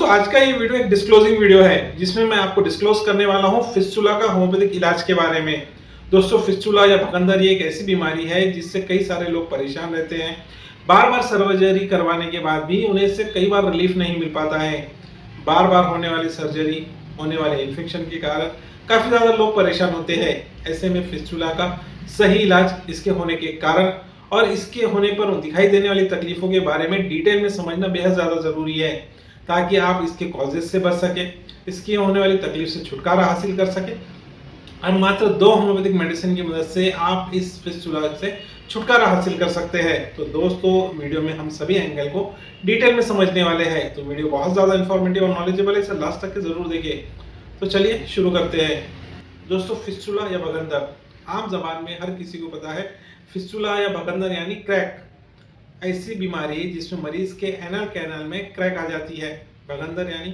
दोस्तों आज का ये वीडियो एक डिस्क्लोजिंग वीडियो है जिसमें मैं आपको डिस्क्लोज करने वाला हूँ फिस्टुला का होम्योपैथिक इलाज के बारे में। दोस्तों फिस्टुला या भगंदर ये एक ऐसी बीमारी है जिससे कई सारे लोग परेशान रहते हैं। बार बार सर्जरी करवाने के बाद भी उन्हें इससे कई बार रिलीफ नहीं मिल पाता है। बार बार होने वाली सर्जरी, होने वाले इन्फेक्शन के कारण काफी ज्यादा लोग परेशान होते हैं। ऐसे में फिस्टुला का सही इलाज, इसके होने के कारण और इसके होने पर दिखाई देने वाली तकलीफों के बारे में डिटेल में समझना बेहद ज्यादा जरूरी है, ताकि आप इसके कॉजेस से बच सके, इसकी होने वाली तकलीफ से छुटकारा हासिल कर सके और मात्र 2 होम्योपैथिक मेडिसिन की मदद से आप इस फिस्टुला से छुटकारा हासिल कर सकते हैं। तो दोस्तों वीडियो में हम सभी एंगल को डिटेल में समझने वाले हैं, तो वीडियो बहुत ज़्यादा इंफॉर्मेटिव और नॉलेजेबल है, इसे लास्ट तक के जरूर देखिए। तो चलिए शुरू करते हैं। दोस्तों फिस्टुला या भगंदर आम जबान में हर किसी को पता है। फिस्टुला या भगंदर यानी क्रैक, ऐसी बीमारी जिसमें मरीज के एनल कैनाल में क्रैक आ जाती है। भगंदर यानी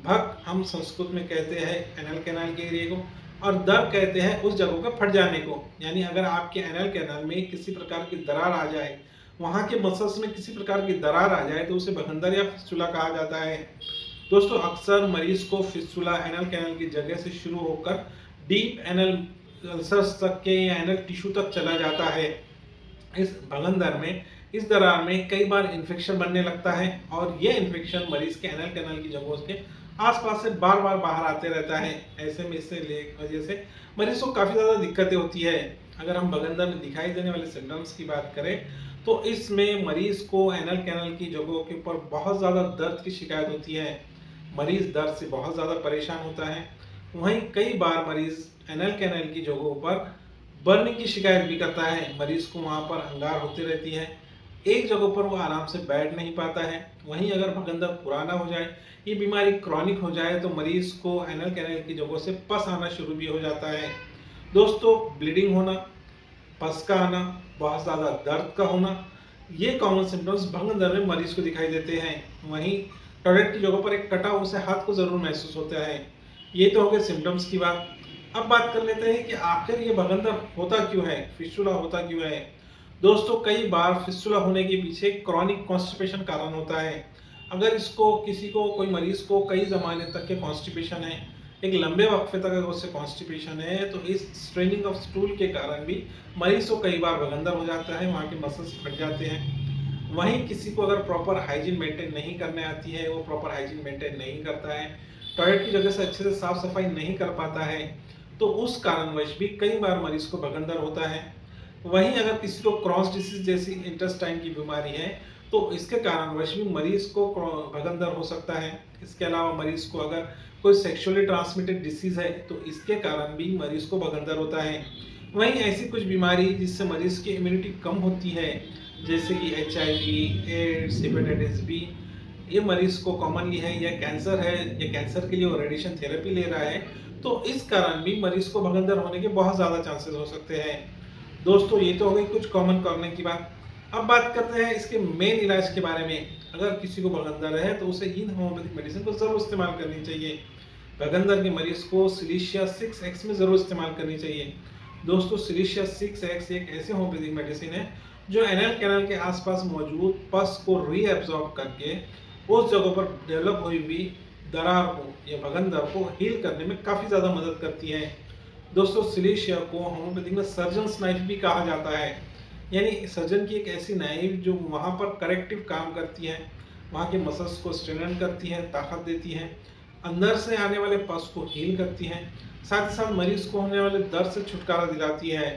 भग हम संस्कृत में कहते हैं एनल कैनाल के एरिया को, और दर कहते हैं उस जगह का फट जाने को। यानी अगर आपके एनल कैनाल में किसी प्रकार की दरार आ जाए, वहां के मसल्स में किसी प्रकार की दरार आ जाए, तो उसे भगंदर या फिस्टुला कहा जाता है। दोस्तों अक्सर मरीज को फिस्टुला एनल कैनाल की जगह से शुरू होकर डीप एनल अल्सर्स तक के या एनल टिश्यू तक चला जाता है। इस भगंदर में, इस दरार में कई बार इन्फेक्शन बनने लगता है और यह इन्फेक्शन मरीज के एनल कैनाल की जगहों के आसपास से बार बार बाहर आते रहता है। ऐसे में इससे वजह से मरीज को काफ़ी ज़्यादा दिक्कतें होती है। अगर हम भगंदर में दिखाई देने वाले सिम्टम्स की बात करें तो इसमें मरीज को एनल कैनाल की जगहों के ऊपर बहुत ज़्यादा दर्द की शिकायत होती है। मरीज दर्द से बहुत ज़्यादा परेशान होता है। वहीं कई बार मरीज एनल कैनाल की जगहों पर बर्निंग की शिकायत भी करता है। मरीज को वहाँ पर अंगार होती रहती है, एक जगह पर वो आराम से बैठ नहीं पाता है। वहीं अगर भगंदर पुराना हो जाए, ये बीमारी क्रॉनिक हो जाए, तो मरीज को एनल कैनाल की जगहों से पस आना शुरू भी हो जाता है। दोस्तों ब्लीडिंग होना, पस का आना, बहुत ज़्यादा दर्द का होना, ये कॉमन सिम्टम्स भगंदर में मरीज को दिखाई देते हैं। वहीं टॉयलेट की जगह पर एक कटा हुआ से हाथ को जरूर महसूस होता है। ये तो हो गए सिम्टम्स की बात। अब बात कर लेते हैं कि आखिर ये भगंदर होता क्यों है, फिस्टुला होता क्यों है। दोस्तों कई बार फिस्टुला होने के पीछे क्रॉनिक कॉन्स्टिपेशन कारण होता है। अगर इसको किसी को, कोई मरीज को कई जमाने तक के कॉन्स्टिपेशन है, एक लंबे वक्फे तक अगर उससे कॉन्स्टिपेशन है, तो इस स्ट्रेनिंग ऑफ स्टूल के कारण भी मरीज को कई बार भगंदर हो जाता है, वहाँ के मसल्स फट जाते हैं। वहीं किसी को अगर प्रॉपर हाइजीन मेंटेन नहीं करने आती है, वो प्रॉपर हाइजीन मेंटेन नहीं करता है, टॉयलेट की जगह से अच्छे से साफ सफाई नहीं कर पाता है, तो उस कारणवश भी कई बार मरीज को भगंदर होता है। वहीं अगर किसी को क्रॉस डिसीज जैसी इंटेस्टाइन की बीमारी है, तो इसके कारणवश भी मरीज को भगंदर हो सकता है। इसके अलावा मरीज को अगर कोई सेक्सुअली ट्रांसमिटेड डिसीज है, तो इसके कारण भी मरीज को भगंदर होता है। वहीं ऐसी कुछ बीमारी जिससे मरीज की इम्यूनिटी कम होती है, जैसे कि HIV, एड्स, हेपेटाइटिस बी, ये मरीज को कॉमनली है, या कैंसर है, या कैंसर के लिए वो रेडिएशन थेरेपी ले रहा है, तो इस कारण भी मरीज को भगंदर होने के बहुत ज़्यादा चांसेस हो सकते हैं। दोस्तों ये तो हो गई कुछ कॉमन करने की बात। अब बात करते हैं इसके मेन इलाज के बारे में। अगर किसी को भगंदर है तो उसे इन होम्योपैथिक मेडिसिन को जरूर इस्तेमाल करनी चाहिए। भगंदर के मरीज को सिलिशिया 6X में जरूर इस्तेमाल करनी चाहिए। दोस्तों सिलिशिया 6X एक ऐसी होम्योपैथिक मेडिसिन है जो एनल कैनाल के आसपास मौजूद पस को रीएब्जॉर्ब करके उस जगह पर डेवलप हुई हुई दरार को या भगंदर को हील करने में काफ़ी ज़्यादा मदद करती है। दोस्तों सिलिशिया को होम्योपैथिक में सर्जन्स नाइफ भी कहा जाता है, यानी सर्जन की एक ऐसी नाइफ जो वहाँ पर करेक्टिव काम करती है, वहाँ के मसल्स को स्ट्रेन करती है, ताकत देती है, अंदर से आने वाले पस को हील करती है, साथ ही साथ मरीज को होने वाले दर्द से छुटकारा दिलाती है।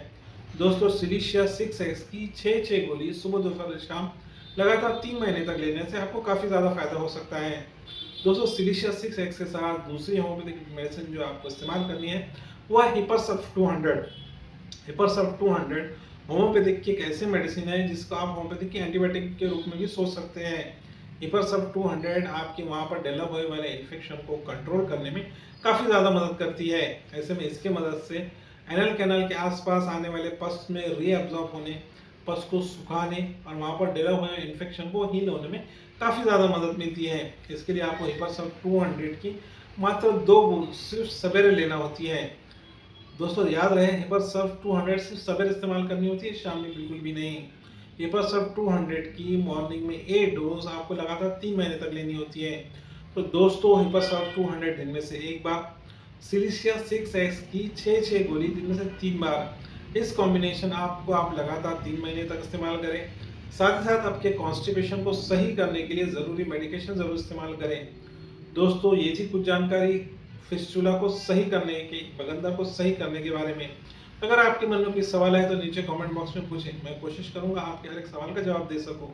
दोस्तों सिलिशिया 6X की 6 गोली सुबह दोपहर शाम लगातार 3 महीने तक लेने से आपको काफ़ी ज़्यादा फायदा हो सकता है। दोस्तों सिलिशिया 6X के साथ दूसरी होम्योपैथिक मेडिसिन जो आपको इस्तेमाल करनी है वह है हिपरसल्फ 200। हिपरसल्फ 200 होम्योपैथिक की एक ऐसी मेडिसिन है जिसको आप होम्योपैथिक की एंटीबायोटिक के रूप में भी सोच सकते हैं। हिपरसल्फ 200 आपके वहाँ पर डेवलप हुए वाले इन्फेक्शन को कंट्रोल करने में काफ़ी ज़्यादा मदद करती है। ऐसे में इसके मदद से एनल कैनाल के आसपास आने वाले पस में रीअब्जॉर्ब होने, पस को सुखाने और वहाँ पर डेवलप हुए इन्फेक्शन को हील होने में काफ़ी ज़्यादा मदद मिलती है। इसके लिए आपको हिपरसल्फ 200 की मात्र 2 बूंद सिर्फ सवेरे लेना होती है। दोस्तों याद रहे हिपरसल्फ 200 सिर्फ सवेरे इस्तेमाल करनी होती है, शाम में बिल्कुल भी नहीं। हिपरसल्फ 200 की मॉर्निंग में 8 डोज आपको लगातार 3 महीने तक लेनी होती है। तो दोस्तों हिपासॉल्ट 200 दिन में से एक बार, सिलिशिया 6x की 6 गोली दिन में से 3 बार, इस कॉम्बिनेशन आपको आप लगातार 3 महीने तक इस्तेमाल करें। साथ ही साथ आपके कॉन्स्टिपेशन को सही करने के लिए ज़रूरी मेडिकेशन ज़रूर इस्तेमाल करें। दोस्तों ये थी कुछ जानकारी फिस्टुला को सही करने की, बगंदा को सही करने के बारे में। अगर आपके मन में कोई सवाल है तो नीचे कमेंट बॉक्स में पूछें, मैं कोशिश करूंगा आपके हर एक सवाल का जवाब दे सकूं।